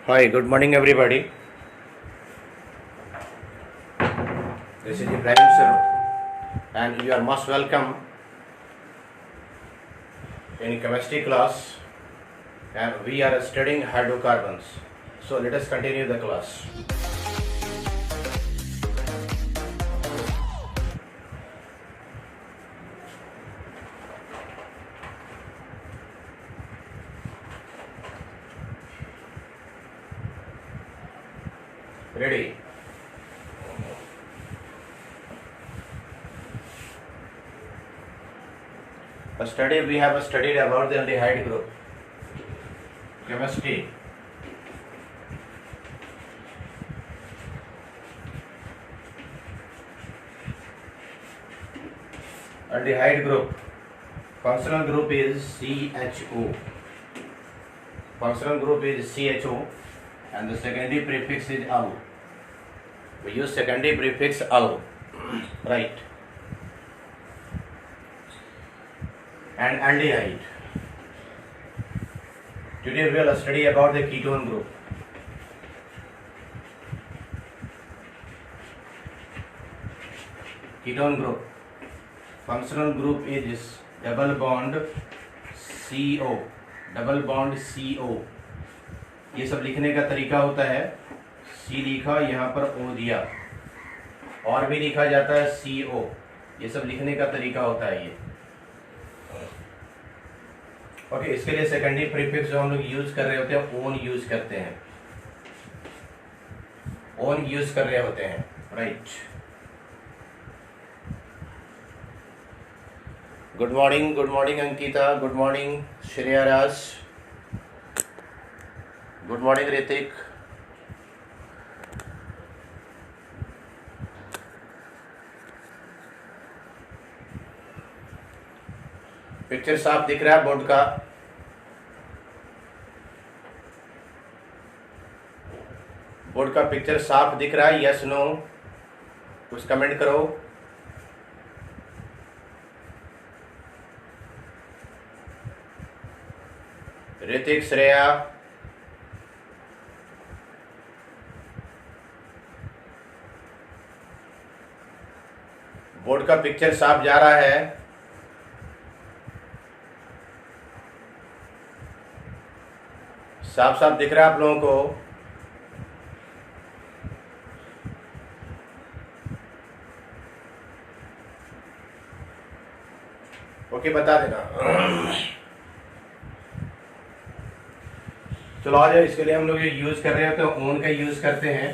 Hi, good morning everybody. This is Ibrahim sir and you are most welcome in chemistry class and we are studying hydrocarbons. So let us continue the class. Ready? We have studied about the aldehyde group. Chemistry. Aldehyde group. Functional group is CHO. Functional group is CHO and the secondary prefix is al. We use secondary prefix al. Right. And aldehyde. Today we will study about the ketone group. Ketone group. Functional group is double bond CO. Double bond CO. ये सब लिखने का तरीका होता है C लिखा, यहाँ पर O दिया, और भी लिखा जाता है CO. ये सब लिखने का तरीका होता है ये. ओके, इसके लिए सेकेंडरी प्रीफिक्स जो हम लोग यूज कर रहे होते हैं ओन यूज करते हैं. ओन यूज कर रहे होते हैं. Right. Good morning Ankita. Good morning Shreya Raj. Good morning Hrithik. Picture साफ दिख रहा है बोर्ड का? बोर्ड का पिक्चर साफ दिख रहा है? यस नो कुछ कमेंट करो. ऋतिक, श्रेया. बोर्ड का पिक्चर साफ जा रहा है? साफ साफ दिख रहा है आप लोगों को? ओके, बता देना. चलो आ जाओ. इसके लिए हम लोग ये यूज कर रहे होते हैं ओन का यूज करते हैं.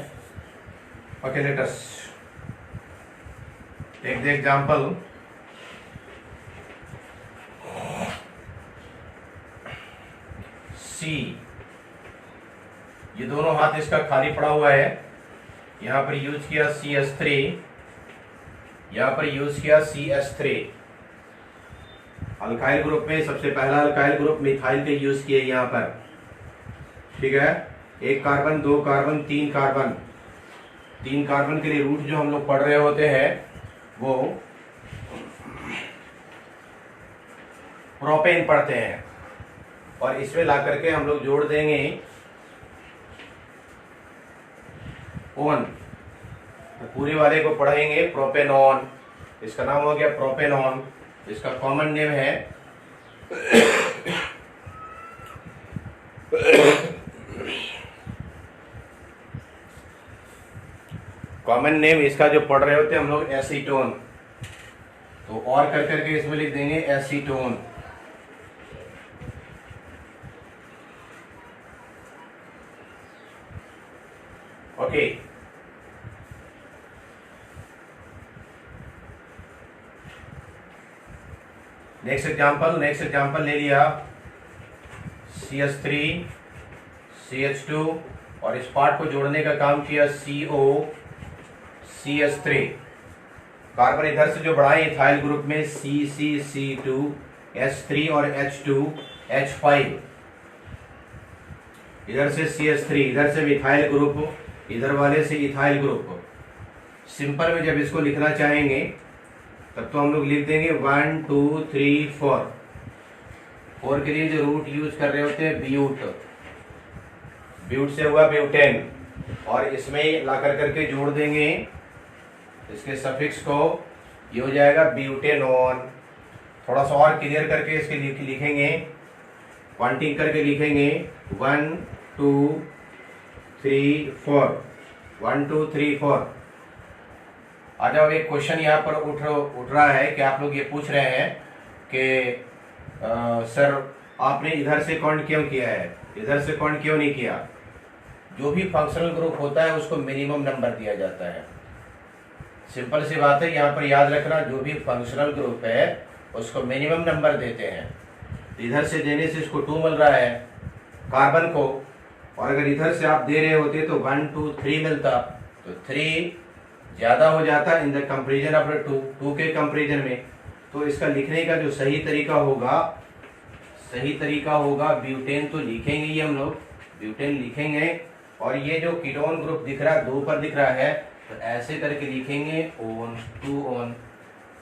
Okay, let us take the example. See, ये दोनों हाथ इसका खाली पड़ा हुआ है. यहां पर यूज किया CS3, यहां पर यूज किया CS3. अल्काइल ग्रुप में सबसे पहला अल्काइल ग्रुप मिथाइल के यूज किए यहां पर. ठीक है, एक कार्बन, दो कार्बन, तीन कार्बन. तीन कार्बन के लिए रूट जो हम लोग पढ़ रहे होते हैं वो प्रोपेन पढ़ते हैं और इसमें ला करके हम लोग जोड़ देंगे ओन. तो पूरे वाले को पढ़ेंगे प्रोपेनॉन. इसका नाम हो गया प्रोपेनॉन. इसका कॉमन नेम है कॉमन नेम इसका जो पढ़ रहे होते हैं हम लोग एसीटोन. तो और कर करके इसमें लिख देंगे एसीटोन. ओके, नेक्स्ट एग्जांपल ले लिया. CS3 CH2 और इस पार्ट को जोड़ने का काम किया CO CS3. कार्बन इधर से जो बढ़ाए इथाइल ग्रुप में CC2 H3 और H2 H5. इधर से CS3, इधर से मिथाइल ग्रुप, इधर वाले से इथाइल ग्रुप. सिंपल में जब इसको लिखना चाहेंगे तब तो हम लोग लिख देंगे 1 2 3 4. 4 के लिए जो रूट यूज कर रहे होते हैं ब्यूट. ब्यूट से हुआ ब्यूटेन, और इसमें ला करके जोड़ देंगे इसके सफिक्स को, ये हो जाएगा ब्यूटेनॉन। थोड़ा सा और क्लियर करके इसके लिखेंगे, क्वांटिंग करके लिखेंगे 1 2 3 4, 1 2 3 4। आ जाओ, एक क्वेश्चन यहाँ पर उठ रहा है कि आप लोग ये पूछ रहे हैं कि सर आपने इधर से काउंट क्यों किया है, इधर से काउंट क्यों नहीं किया। जो भी फंक्शनल ग्रुप होता है उसको मिनिमम नंबर दिया जाता है। सिंपल सी बात है, यहाँ पर याद रखना, जो भी फंक्शनल ग्रुप है उसको मिनिमम नंबर देते हैं। इधर से देने से इसको 2 मिल रहा है कार्बन को, और अगर इधर से आप दे रहे होते तो 1 2 3 मिलता, तो 3 ज्यादा हो जाता इन द कंपेरिजन ऑफ 2 के कंपेरिजन में। तो इसका लिखने का जो सही तरीका होगा ब्यूटेन तो लिखेंगे ही हम लोग, ब्यूटेन लिखेंगे। और ये जो कीटोन ग्रुप दिख रहा है 2 पर दिख रहा है, तो ऐसे करके लिखेंगे ओन 2 ओन,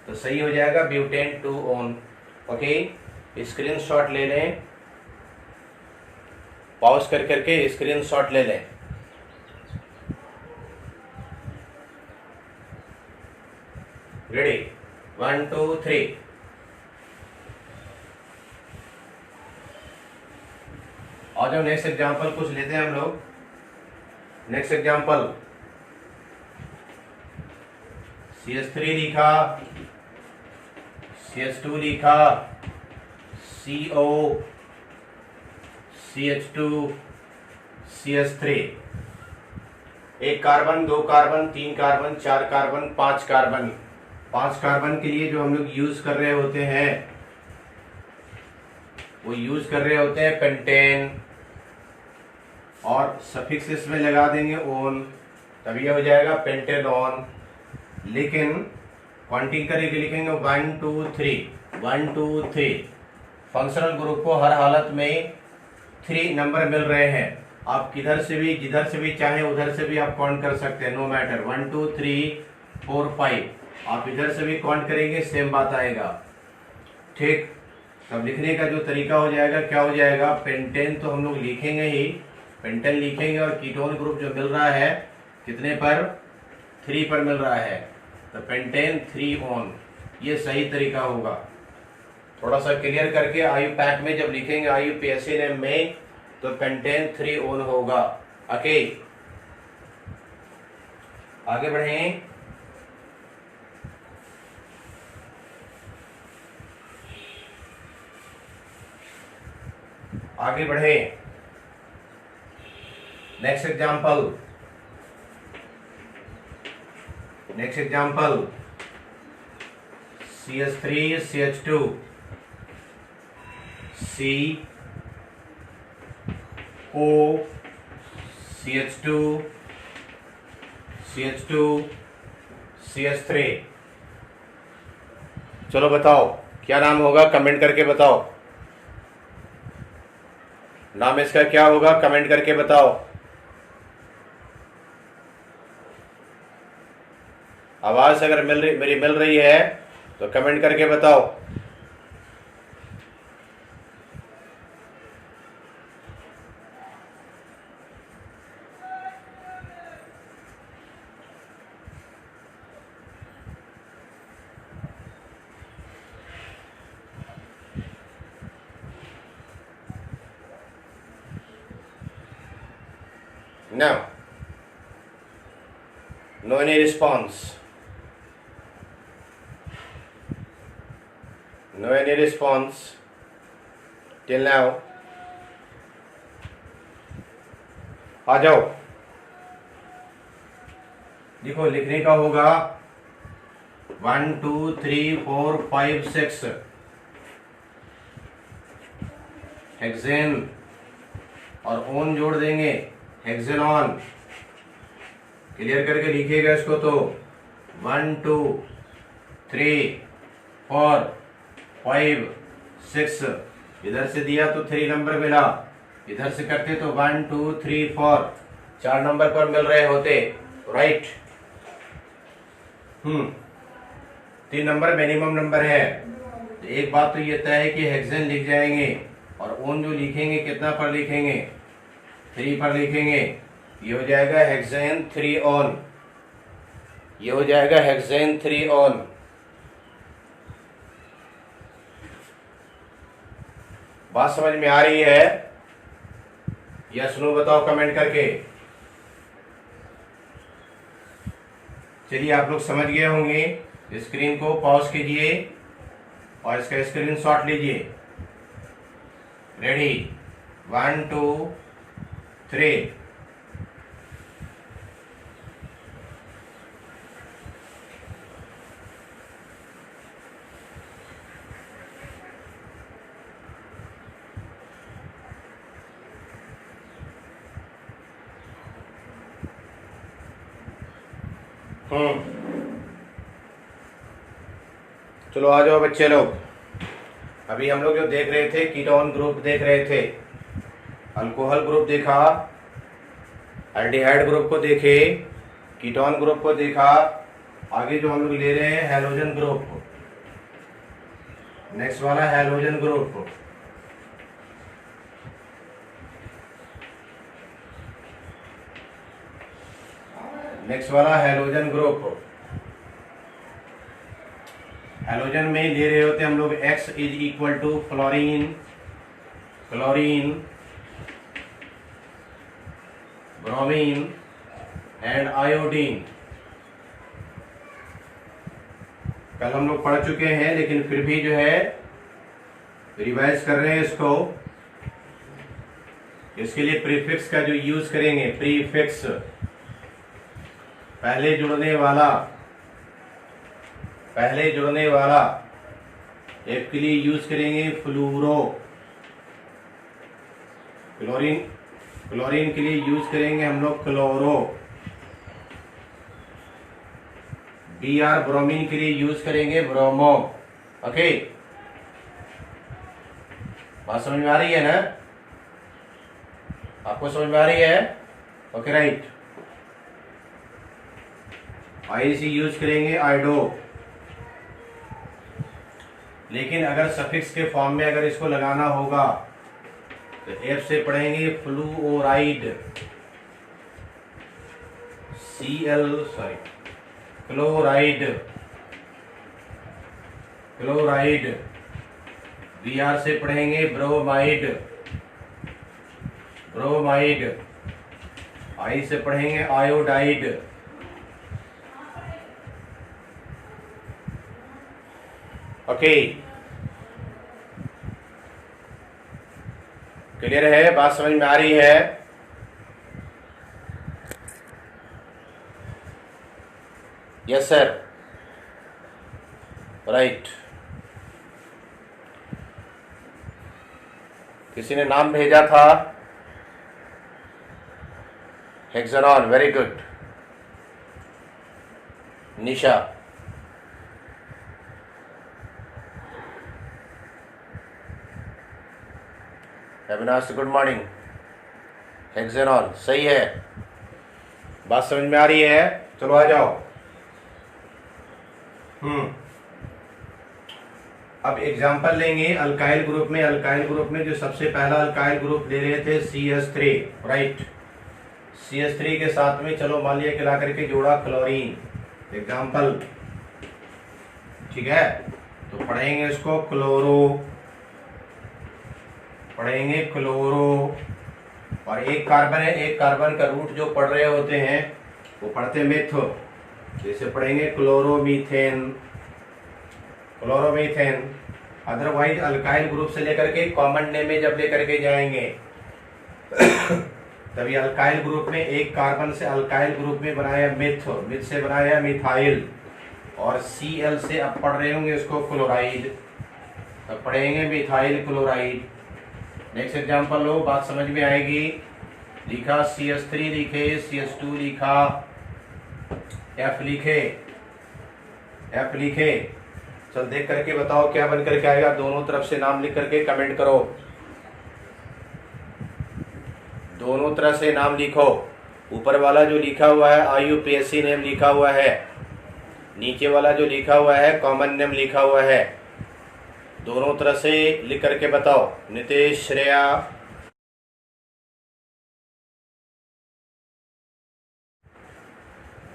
तो सही हो जाएगा ब्यूटेन 2 ओन। ओके, स्क्रीनशॉट ले लें, पॉज करके स्क्रीनशॉट ले लें। रेडी, 1 2 3। और जो नेक्स्ट एग्जांपल कुछ लेते हैं हम लोग। नेक्स्ट एग्जांपल, CH3 लिखा, CH2 लिखा, CO, CH2, CH3। 1 carbon, 2 carbon, 3 carbon, 4 carbon, 5 carbon. 5 carbon के लिए जो हम लोग यूज कर रहे होते हैं, वो यूज कर रहे होते हैं पेंटेन, और सफिक्स इसमें लगा देंगे ओन, तब ये हो जाएगा पेंटेनॉन। लेकिन क्वांटिंग करके लिखेंगे 1 2 3, 1 2 3। फंक्शनल ग्रुप को हर हालत में 3 नंबर मिल रहे हैं। आप किधर से भी, जिधर से भी चाहे उधर से भी आप काउंट कर सकते हैं, नो मैटर। 1 2 3 4 5 आप इधर से भी काउंट करेंगे, सेम बात आएगा। ठीक, तब लिखने का जो तरीका हो जाएगा, क्या हो जाएगा, पेंटेन तो हम लोग लिखेंगे ही, पेंटेन लिखेंगे, और कीटोन ग्रुप जो मिल रहा है कितने पर, 3 पर मिल रहा है, तो पेंटेन 3 ओन, ये सही तरीका होगा। थोड़ा सा क्लियर करके IUPAC में जब लिखेंगे IUPAC नेम में, तो पेंटेन 3 ओन होगा। ओके, आगे बढ़ें। आगे बढ़े, next example, CH3 CH2 CO CH2 CH2 CH3। चलो बताओ क्या नाम होगा, कमेंट करके बताओ। नाम इसका क्या होगा, कमेंट करके बताओ। आवाज अगर मेरी मिल रही है तो कमेंट करके बताओ। No. No any response. No any response till now. आ जाओ, देखो लिखने का होगा 1 2 3 4 5 6 हेक्सेन, और ओन जोड़ देंगे हेक्सेनॉन। क्लियर करके लिखिएगा इसको, तो 1 2 3 4 5 6, इधर से दिया तो 3 नंबर मिला, इधर से करते तो 1 2 3 4 4 नंबर पर मिल रहे होते, राइट। 3 नंबर मिनिमम नंबर है। तो एक बात तो ये तय है कि हेक्सेन लिख जाएंगे, और ओन जो लिखेंगे कितना पर लिखेंगे, 3 पर लिखेंगे, ये हो जाएगा हेक्सेन 3 ऑन, ये हो जाएगा हेक्सेन 3 ऑन। बात समझ में आ रही है? यस नो बताओ कमेंट करके। चलिए आप लोग समझ गए होंगे। स्क्रीन को पॉज कीजिए और इसका स्क्रीनशॉट लीजिए। रेडी, 1 2 3। चलो आ जाओ बच्चे लोग। अभी हम लोग जो देख रहे थे कीटोन ग्रुप देख रहे थे, अल्कोहल ग्रुप देखा, एल्डिहाइड ग्रुप को देखे, कीटोन ग्रुप को देखा। आगे जो हम लोग ले रहे हैं हैलोजन ग्रुप, नेक्स्ट वाला हैलोजन ग्रुप। नेक्स्ट वाला हैलोजन ग्रुप। हैलोजन में ले रहे होते हम लोग X is equal to fluorine, chlorine, bromine and iodine. कल हम लोग पढ़ चुके हैं, लेकिन फिर भी जो है रिवाइज कर रहे हैं इसको। इसके लिए प्रीफिक्स का जो यूज करेंगे, प्रीफिक्स पहले जुड़ने वाला एफ के लिए यूज करेंगे फ्लूरो। क्लोरीन के लिए यूज करेंगे हम लोग क्लोरो। Br ब्रोमीन के लिए यूज करेंगे ब्रोमो। ओके, बात समझ में आ रही है ना? आपको समझ में आ रही है? Okay right. आई से यूज करेंगे आइडो। लेकिन अगर सफिक्स के फॉर्म में अगर इसको लगाना होगा तो एफ से पढ़ेंगे फ्लूओराइड, क्लोराइड। Br से पढ़ेंगे ब्रोमाइड। आई से पढ़ेंगे आयोडाइड। ओके, क्लियर है? बात समझ में आ रही है? Yes sir, right. किसी ने नाम भेजा था हेक्सेनॉन, वेरी गुड। निशा, अविनाश गुड मॉर्निंग। हेक्सेनॉन सही है। बात समझ में आ रही है? चलो आ जाओ। अब एग्जांपल लेंगे अल्काइल ग्रुप में। अल्काइल ग्रुप में जो सबसे पहला अल्काइल ग्रुप ले रहे थे CH3, राइट। CH3 के साथ में चलो मान लिया मिला करके जोड़ा क्लोरीन, एग्जांपल, ठीक है। तो पढ़ेंगे इसको क्लोरो, और एक कार्बन है, एक कार्बन का रूट जो पढ़ रहे होते हैं वो पढ़ते मेथो, जैसे पढ़ेंगे क्लोरोमीथेन। अदरवाइज अल्काइल ग्रुप से लेकर के कॉमन नेम में जब लेकर के जाएंगे तभी अल्काइल ग्रुप में एक कार्बन से अल्काइल ग्रुप में बनाया मिथ से बनाया मिथाइल, और Cl से अब पढ़ रहे होंगे इसको क्लोराइड, तब पढ़ेंगे मिथाइल क्लोराइड। नेक्स्ट एग्जांपल लो, बात समझ में आएगी। लिखा CH3 लिखे, CH2 लिखा, F लिखे। चल देख करके बताओ क्या बन करके आएगा। दोनों तरफ से नाम लिख करके कमेंट करो। दोनों तरह से नाम लिखो। ऊपर वाला जो लिखा हुआ है IUPAC नेम लिखा हुआ है, नीचे वाला जो लिखा हुआ है कॉमन नेम लिखा हुआ है। दोनों तरह से लिख करके बताओ। नितेश, श्रेया,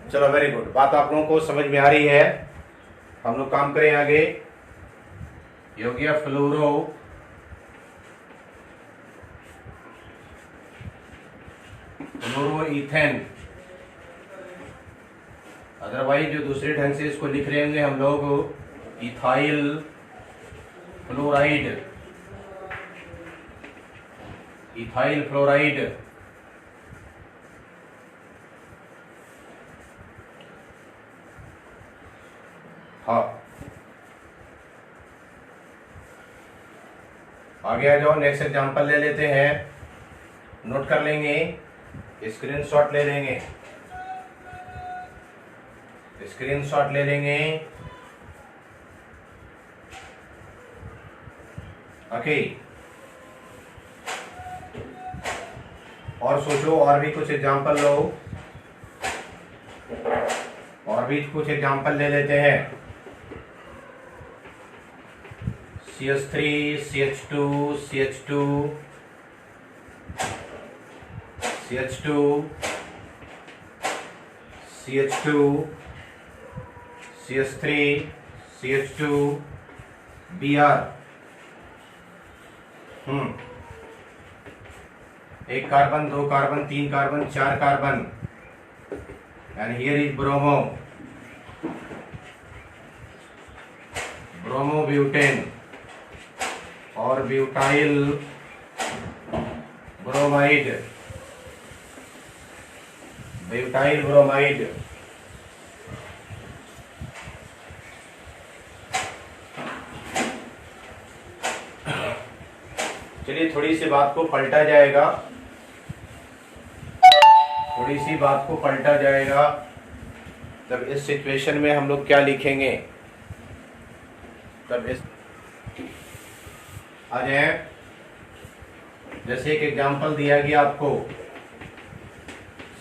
चलो वेरी गुड, बात आप लोगों को समझ में आ रही है। हम लोग काम करें आगे। ये हो गया फ्लोरोईथेन। अदरवाइज जो दूसरे ढंग से इसको लिख रहे होंगे हम लोग, इथाइल फ्लोराइड, इथाइल फ्लोराइड। हाँ, आगे आ जाओ, नेक्स्ट एग्जांपल ले लेते हैं। नोट कर लेंगे, स्क्रीनशॉट ले लेंगे, स्क्रीनशॉट ले लेंगे। ओके, और सोचो, और भी कुछ एग्जांपल लो, और भी कुछ एग्जांपल ले लेते हैं। CH3, CH2, CH2, CH2, CH2, CH3, CH2, Br। एक कार्बन, दो कार्बन, तीन कार्बन, चार carbon, and here is bromo, bromobutane और ब्यूटाइल ब्रोमाइड, ब्यूटाइल ब्रोमाइड। चलिए थोड़ी सी बात को पलटा जाएगा, थोड़ी सी बात को पलटा जाएगा। तब इस सिचुएशन में हम लोग क्या लिखेंगे, तब इस आ जाए। जैसे एक एग्जांपल दिया गया आपको,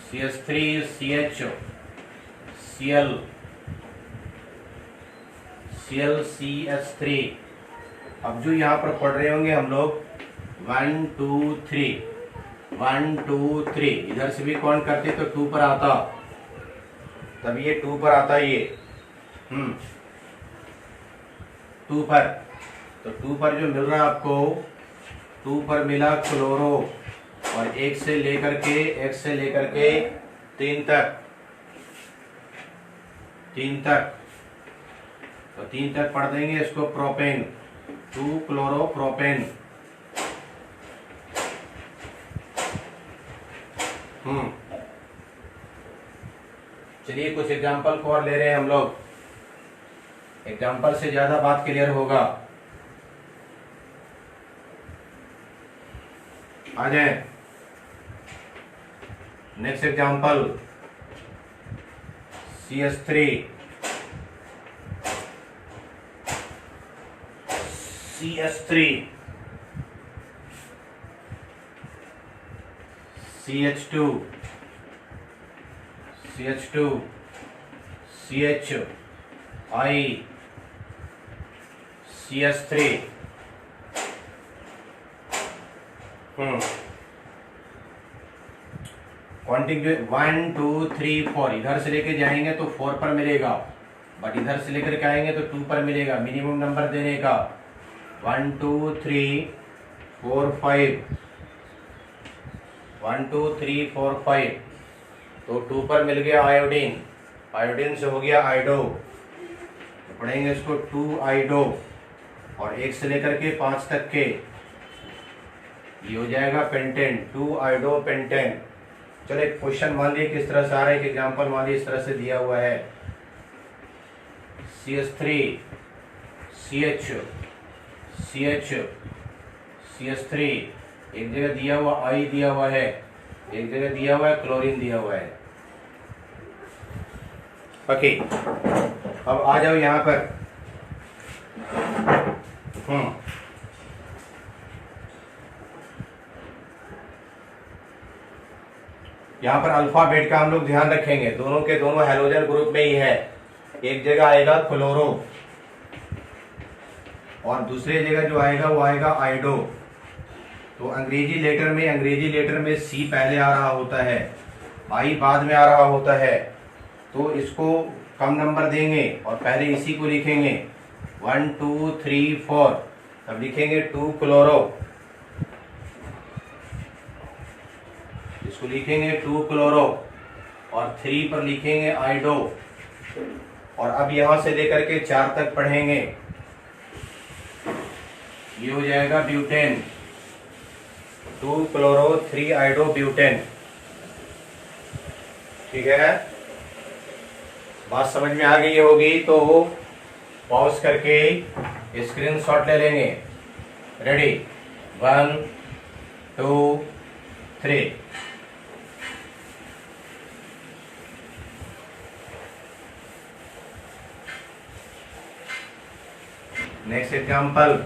CH3, CH, Cl, Cl, CH3। अब जो यहाँ पर पढ़ रहे होंगे हम लोग 1 2 3, 1 2 3, इधर से भी काउंट करते तो 2 पर आता, तब ये 2 पर आता, ये 2 पर। तो 2 पर जो मिल रहा है आपको, 2 पर मिला क्लोरो, और 1 से लेकर के 3 तक, 3 तक, तो 3 तक पढ़ देंगे इसको प्रोपेन, 2 क्लोरो प्रोपेन। चलिए कुछ एग्जांपल को और ले रहे हैं हम लोग, एग्जांपल से ज्यादा बात क्लियर होगा। आ जाए, next example, CH3, CH3, CH2, CH2, CH, I, CH3। Counting जो 1 2 3 4, इधर से लेके जाएंगे तो 4 पर मिलेगा, बट इधर से लेकर के आएंगे तो 2 पर मिलेगा। मिनिमम नंबर देने का 1 2 3 4 5, 1 2 3 4 5, तो 2 पर मिल गया आयोडीन, आयोडीन से हो गया आइडो, तो पढ़ेंगे इसको 2 आइडो, और 1 से लेकर के 5 तक के ये हो जाएगा पेंटेन, 2 आइडो पेंटेन। चलो एक क्वेश्चन मान लिया किस तरह से आ रहा है, एक एग्जांपल मान लिया इस तरह से दिया हुआ है, CH3, CH, CH, CH3, एक जगह दिया हुआ I दिया हुआ है, एक जगह दिया हुआ है क्लोरीन दिया हुआ है। ओके, अब आ जाओ यहाँ पर। यहाँ पर अल्फाबेट का हम लोग ध्यान रखेंगे, दोनों के दोनों हैलोजन ग्रुप में ही है। एक जगह आएगा क्लोरो और दूसरे जगह जो आएगा वो आएगा आइडो। तो अंग्रेजी लेटर में सी पहले आ रहा होता है, आई बाद में आ रहा होता है। तो इसको कम नंबर देंगे और पहले इसी को लिखेंगे 1 2 3 4, तब लिखेंगे 2 क्लोरो, इसको लिखेंगे 2 क्लोरो और 3 पर लिखेंगे आइडो। और अब यहां से लेकर के 4 तक पढ़ेंगे, ये हो जाएगा ब्यूटेन, 2 क्लोरो 3 आइडो ब्यूटेन। ठीक है, बात समझ में आ गई होगी तो पॉज करके स्क्रीनशॉट ले लेंगे। Ready, 1 2 3। Next example,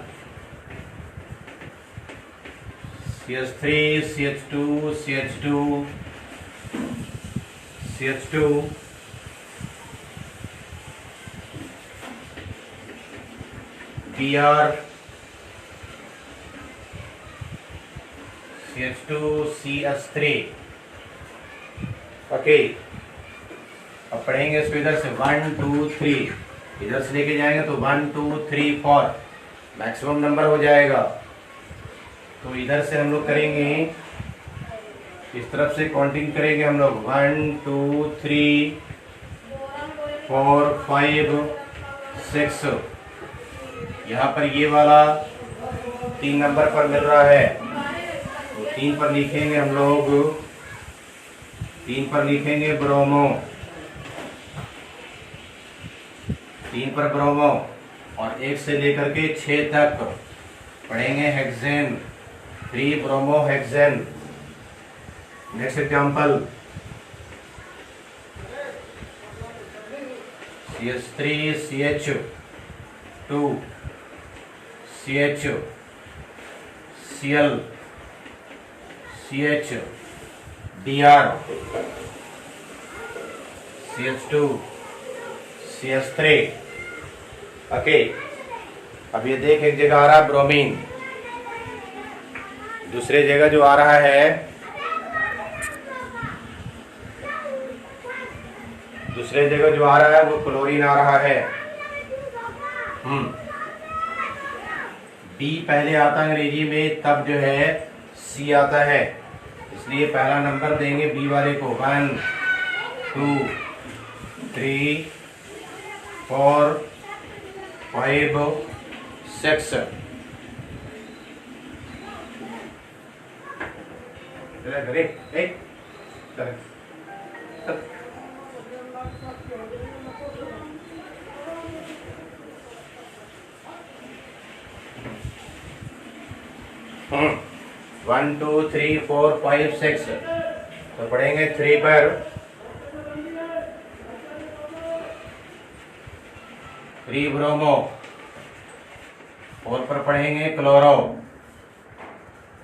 CH3 CH2 CH2 CH2 Br CH2 CH3। Okay, अब पढ़ेंगे इसको इधर से 1 2 3, इधर से लेके जाएंगे तो 1 2 3 4 मैक्सिमम नंबर हो जाएगा। तो इधर से हम लोग करेंगे, इस तरफ से काउंटिंग करेंगे हम लोग 1 2 3 4 5 6। यहाँ पर ये वाला 3 नंबर पर मिल रहा है तो 3 पर लिखेंगे हम लोग, 3 पर लिखेंगे ब्रोमो, 3 पर ब्रोमो। और 1 से लेकर के 6 तक पढ़ेंगे hexane, 3 bromo hexane. Next example, CH3 CH2 CH Cl CH Dr CH2 CH3। Okay, अब ये देख, एक जगह आ रहा है ब्रोमीन, दूसरे जगह जो आ रहा है, दूसरे जगह जो आ रहा है वो क्लोरीन आ रहा है। बी पहले आता है अंग्रेजी में, तब जो है सी आता है, इसलिए पहला नंबर देंगे बी वाले को। 1 2 3 4 5 6। वन 2 3 4 5 6। तो पढ़ेंगे 3 पर 3 ब्रोमो, 4 पर पढ़ेंगे क्लोरो,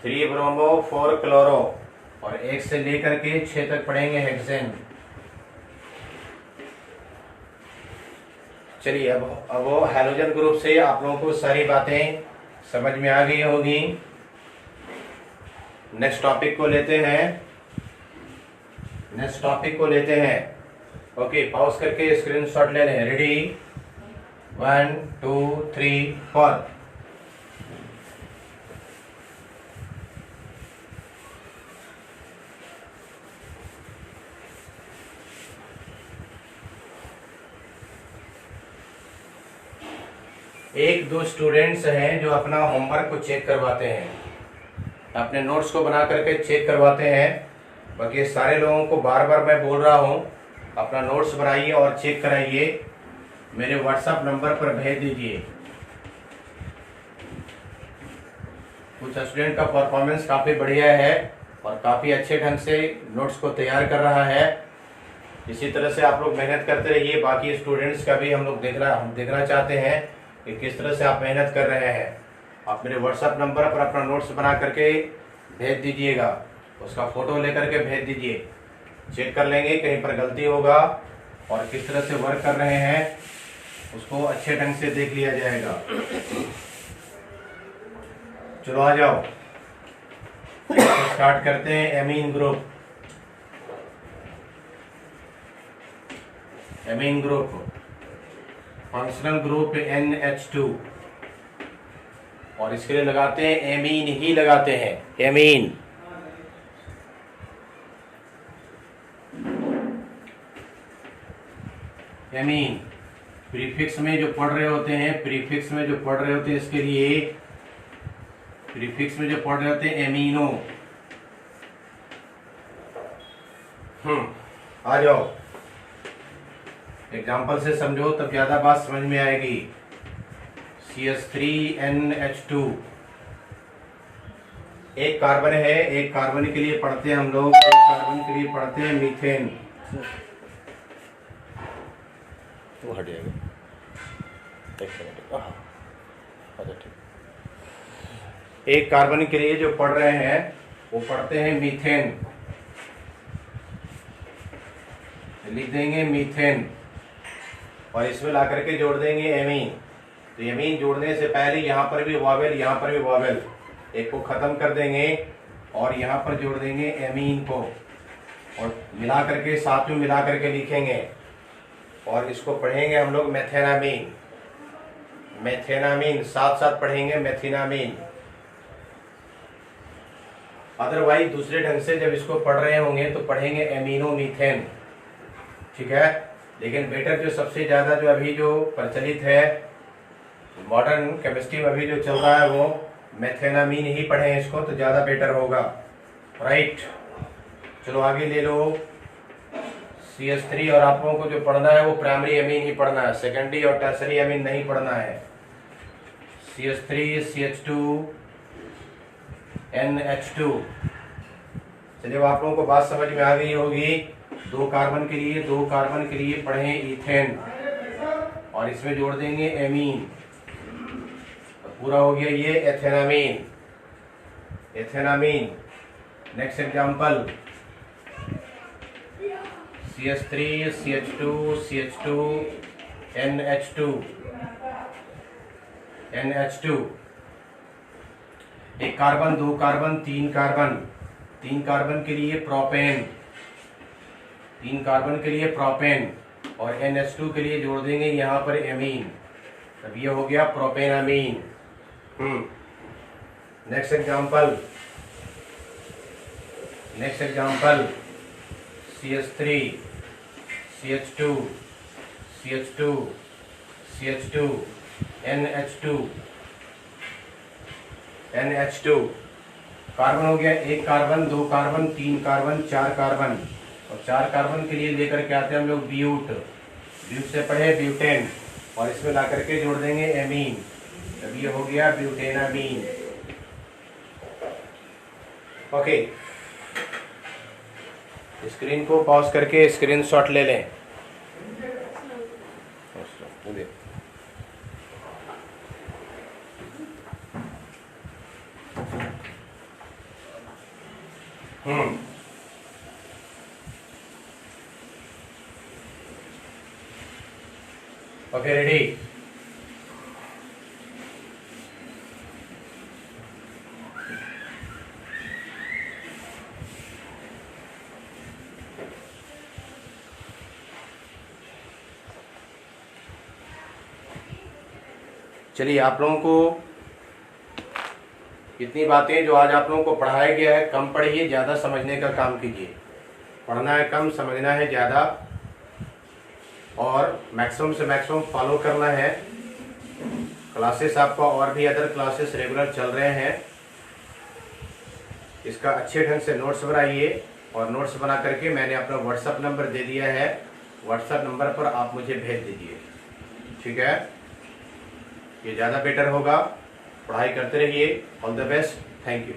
3 ब्रोमो 4 क्लोरो। और 1 से लेकर के 6 तक पढ़ेंगे हेक्सेन। चलिए, अब वो हैलोजन ग्रुप से आप लोगों को सारी बातें समझ में आ गई होगी। नेक्स्ट टॉपिक को लेते हैं। ओके, पॉज करके स्क्रीनशॉट ले लें। रेडी, 1 2 3 4। एक दो स्टूडेंट्स हैं जो अपना होमवर्क को चेक करवाते हैं, अपने नोट्स को बना करके चेक करवाते हैं। बाकी सारे लोगों को बार बार मैं बोल रहा हूँ, अपना नोट्स बनाइए और चेक कराइए, मेरे व्हाट्सएप नंबर पर भेज दीजिए। कुछ स्टूडेंट का परफॉर्मेंस काफ़ी बढ़िया है और काफ़ी अच्छे ढंग से नोट्स को तैयार कर रहा है। इसी तरह से आप लोग मेहनत करते रहिए। बाकी स्टूडेंट्स का भी हम देखना चाहते हैं कि किस तरह से आप मेहनत कर रहे हैं। आप मेरे व्हाट्सएप नंबर पर अपना नोट्स बना करके भेज दीजिएगा, उसका फोटो लेकर के भेज दीजिए, चेक कर लेंगे कहीं पर गलती होगा और किस तरह से वर्क कर रहे हैं उसको अच्छे ढंग से देख लिया जाएगा। चलो आ जाओ, स्टार्ट करते हैं amine group. Amine group, functional group NH2, और इसके लिए लगाते हैं एमीन ही लगाते हैं, एमीन। एमीन प्रीफिक्स में जो पढ़ रहे होते हैं, प्रीफिक्स में जो पढ़ रहे होते हैं, इसके लिए प्रीफिक्स में जो पढ़ रहे होते हैं एमीनो। आ जाओ, एग्जाम्पल से समझो तब ज्यादा बात समझ में आएगी। CH3NH2 एक कार्बन है, एक कार्बन के लिए पढ़ते हैं हम लोग, एक कार्बन के लिए पढ़ते हैं मीथेन। वो हट जाएगा, एक सेकंड। अच्छा ठीक। एक कार्बन के लिए जो पढ़ रहे हैं वो पढ़ते हैं मीथेन, लिख देंगे मीथेन, और इसमें ला करके जोड़ देंगे एमीन। तो एमीन जोड़ने से पहले यहाँ पर भी वावेल, यहाँ पर भी वावेल, एक को खत्म कर देंगे और यहाँ पर जोड़ देंगे एमीन को, और मिला करके साथ में मिला करके लिखेंगे, और इसको पढ़ेंगे हम लोग मेथेनामीन। मेथेनामीन साथ साथ पढ़ेंगे मेथिनामीन। अदरवाइज दूसरे ढंग से जब इसको पढ़ रहे होंगे तो पढ़ेंगे एमिनोमीथेन, ठीक है। लेकिन बेटर जो सबसे ज्यादा जो अभी जो प्रचलित है मॉडर्न केमिस्ट्री में अभी जो चल रहा है वो मेथेनामीन ही पढ़ें इसको, तो ज्यादा बेटर होगा, राइट। चलो आगे ले लो CH3, और आप लोगों को जो पढ़ना है वो प्राइमरी अमीन ही पढ़ना है, सेकेंडरी और टर्सरी अमीन नहीं पढ़ना है। CH3 CH2 NH2। चलिए आप लोगों को बात समझ में आ गई होगी। दो कार्बन के लिए पढ़ें इथेन, और इसमें जोड़ देंगे एमीन, तो पूरा हो गया ये एथेनामीन। एथेनामीन। Next example CH3 CH2 NH2। एक कार्बन, दो कार्बन, तीन कार्बन के लिए प्रोपेन, तीन कार्बन के लिए प्रोपेन, और NH2 के लिए जोड़ देंगे यहाँ पर एमीन, तब ये हो गया प्रोपेनामीन। Next example CH3 CH2 NH2। Carbon हो गया, एक कार्बन, दो कार्बन, तीन कार्बन, चार कार्बन, और चार कार्बन के लिए लेकर के आते हैं हम लोग ब्यूट से पढ़े ब्यूटेन, और इसमें ला करके जोड़ देंगे एमीन, तब ये हो गया ब्यूटेनामीन। ओके, स्क्रीन को पॉज करके स्क्रीनशॉट ले लें। Okay, ready. चलिए, आप लोगों को इतनी बातें जो आज आप लोगों को पढ़ाया गया है, कम पढ़िए, ज़्यादा समझने का काम कीजिए। पढ़ना है कम, समझना है ज़्यादा, और मैक्सिमम से मैक्सिमम फॉलो करना है। क्लासेस आपका और भी अदर क्लासेस रेगुलर चल रहे हैं, इसका अच्छे ढंग से नोट्स बनाइए, और नोट्स बना करके मैंने अपना व्हाट्सएप नंबर दे दिया है, व्हाट्सएप नंबर पर आप मुझे भेज दीजिए, ठीक है। ये ज़्यादा बेटर होगा। पढ़ाई करते रहिए। All the best, thank you.